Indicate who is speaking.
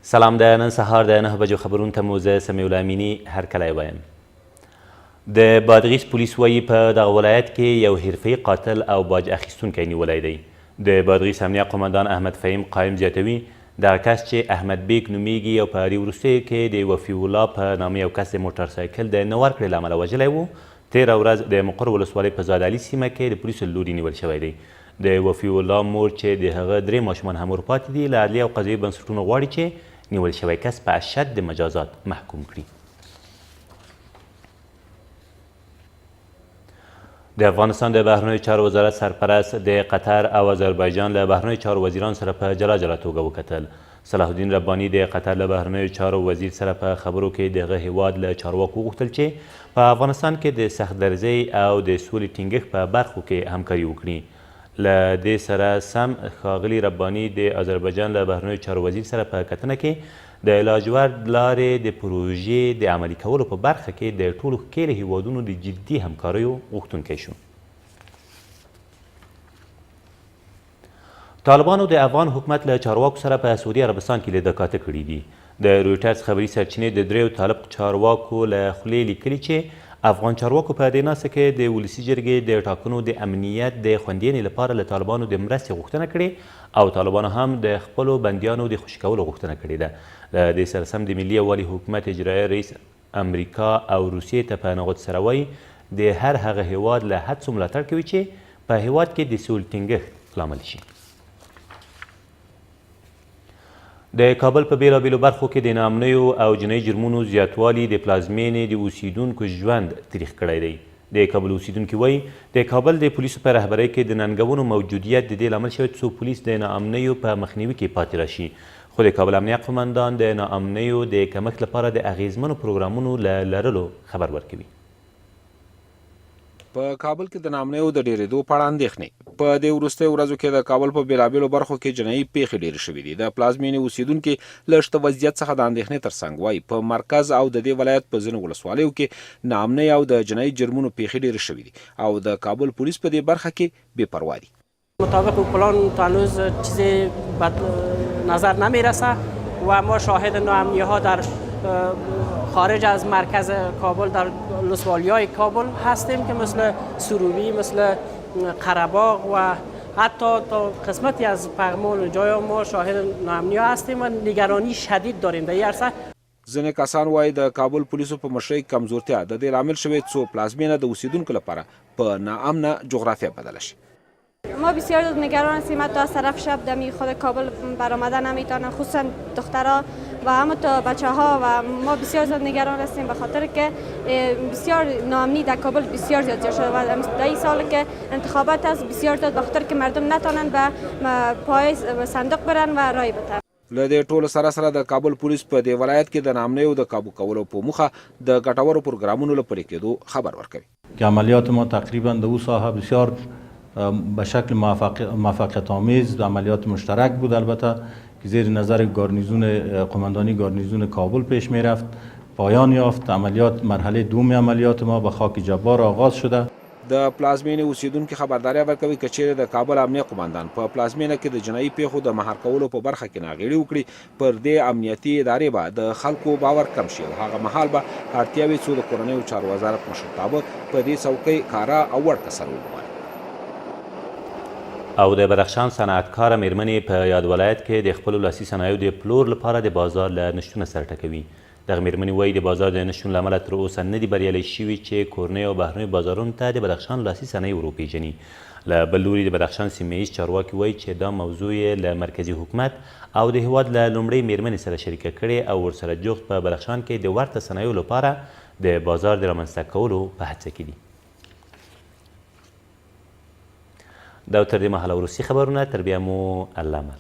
Speaker 1: سلام د نن سهار د 9 بجو خبرونو ته مو زه سمیالله امینی هرکلی وایم. د بادغیس پولیس وایي په دغه ولایت کې یو حرفه‌ای قاتل او باج اخیستونکی نیولی دی. د بادغیس امنیه قمندان احمد فهیم قایم زیاتوي دغه کس چې احمد بیگ نومیږي او په دې وروستیو کې د وفي الله په نامه یو کس د موټرسایکل د نه ورکړې له امله وژلی و. تېره ورځ د مقر ولسوالۍ په زادعلي سیمه کې د پولیسو له لوري نیول شوی دی. د وفي الله مور چې د هغه 3 ماشومان هم ورپاتې دي له عدلي او قضایي بنسټونو غواړي چې نیول شوی کس په اشد د مجازات محکوم کړي. د افغانستان د بهرنیو چارو وزارت سرپرست د قطر او آذربایجان له بهرنیو چارو وزیرانو سره په جلا جلا توګه وکتل. صلاح الدین رباني د قطر له بهرنیو چارو وزیر سره په خبرو کې دغه هیواد له چارواکو وغوښتل چې په افغانستان کې د سخت درزۍ او د سولې ټینګښت په برخو کې همکاري وکړي. له دې سره سم ښاغلي رباني د آذربایجان له بهرنیو چارو وزیر سره په کتنه کې د لاجورد لارې د پروژې د عملي کولو په برخه کې د ټولو ښکېلو هیوادونو د جدي همکاریو غوښتونکی شو. طالبانو د افغان حکومت له چارواکو سره په سعودي عربستان کې لیدکاته کړي دي. د رویټرز خبري سرچینې د 3 طالب چارواکو له خولې لیکلي چې افغان چارواکو په دې ناسته کې د ولسي جرګې د ټاکنو د امنیت د خوندیینې لپاره له طالبانو د مرستې غوښتنه کړې او طالبانو هم د خپلو بندیانو د خوشي کولو غوښتنه کړې ده. له دې سره سم د ملي یووالي حکومت اجرایي رئیس امریکا او روسیې ته په نغوت سره وایي د هر هغه هیواد له هڅو ملاتړ کوي چې په هیواد کې د سولې ټینګښت لامل شي. د کابل په بیلابیلو برخو کې د ناامنیو او جنایي جرمونو زیاتوالي د پلازمینې د اوسیدونکو ژوند تریخ کړی دی. د کابل اوسیدونکي وایي د کابل د پولیسو په رهبرۍ کې د ننګونو موجودیت د دې لامل شوی څو پولیس د ناامنیو په مخنیوي کې پاتې راشي. خو د کابل امنیه قمندان د ناامنیو د کمښت لپاره د اغیزمنو پروګرامونو له لرلو خبر ورکوي.
Speaker 2: په کابل کې د ناامنیو د ډېرېدو په اړه اندېښنې په دې وروستیو ورځو کې د کابل په بېلابېلو برخو کې جنایي پیښې ډېرې شوي دي. د پلازمینې اوسیدونکي له شته وضعیت څخه د اندېښنې ترڅنګ وایي په مرکز او د دې ولایت په ځینو ولسوالیو کې ناامنۍ او د جنایي جرمونو پیښې ډېرې شوي دي او د کابل پولیس په دې برخه کې بې پروا دي.
Speaker 3: مطابق پلان تا هنوز چیزی به نظر نمیرسه و ما شاهد ناامنی‌ها در خارج از مرکز کابل در ولسوالی‌های کابل هستیم که مثل سروبی، مثل قره‌باغ و حتی تا قسمتی از پغمان و جای ما شاهد ناامنی‌ها هستیم و نگرانی شدید داریم. به این عرصه
Speaker 2: ځینې کسان وایي د کابل پولیسو په مشرۍ کمزورتیا د دې لامل شوې څو پلازمینه د اوسیدونکو لپاره په ناامنه جغرافیا بدله شي.
Speaker 4: ما بسیار نگران هستیم، حتی از طرف شب دمی خود کابل برآمدن نمیتونن، خصوصا دخترها و همونطور بچه ها و ما بسیار زیاد نگران هستیم به خاطر که بسیار ناامنی در کابل بسیار زیاد شده و در این سال که انتخابات است بسیار زیاد به خاطر که مردم نتونن به پای صندوق برن و رای بدن.
Speaker 2: له دې ټولو سره سره د کابل پولیس په دې ولایت کې د ناامنیو د کابو کولو په موخه د ګټورو پروګرامونو له پلي کېدو خبر ورکوي.
Speaker 5: که عملیات ما تقریبا در اون ساحه بسیار به شکل موفقیت آمیز و عملیات مشترک بود، البته که زیر نظر گارنیزون قماندانی گارنیزون کابل پیش می رفت پایان یافت. عملیات مرحله دوم عملیات ما به خاک جبار آغاز شده.
Speaker 2: د پلازمینې اوسیدونکي خبرداری ورکوي که چیرې د کابل امنیه قماندان په پلازمینه کې د جنایي پیښو د مهار کولو په برخه کې ناغېړي وکړي پر دې امنیتي ادارې به د خلکو باور کم شي او هغه مهال به اړتیا وي څو د کورنیو چارو وزارت مشرتابه په دې څوکۍ کاره او وړ کسر وګماري.
Speaker 1: او د بدخشان صنعتکاره میرمنې په یاد ولایت کې د خپلو لاسي صنایعو د پلور لپاره د بازار له نشتونه سره ټکوي. دغه میرمنې وایي د بازار د نشتون له امله تر اوسه نه دي بریالۍ شوي چې کورنیو او بهرنیو بازارونو ته د بدخشان لاسي صنایع ور وپېژني. له بل لوري د بدخشان سیمه ییز چارواکي وایي چې دا موضوع یې له مرکزي حکومت او د هیواد له لومړۍ میرمنې سره شریکه کړې او ورسره جفت په بدخشان کې د ورته صنایعو لپاره د بازار د رامنځته کولو په هڅه کې دي. دا تر دې مهاله وروستي خبرونه، تر بیا مو الله مل.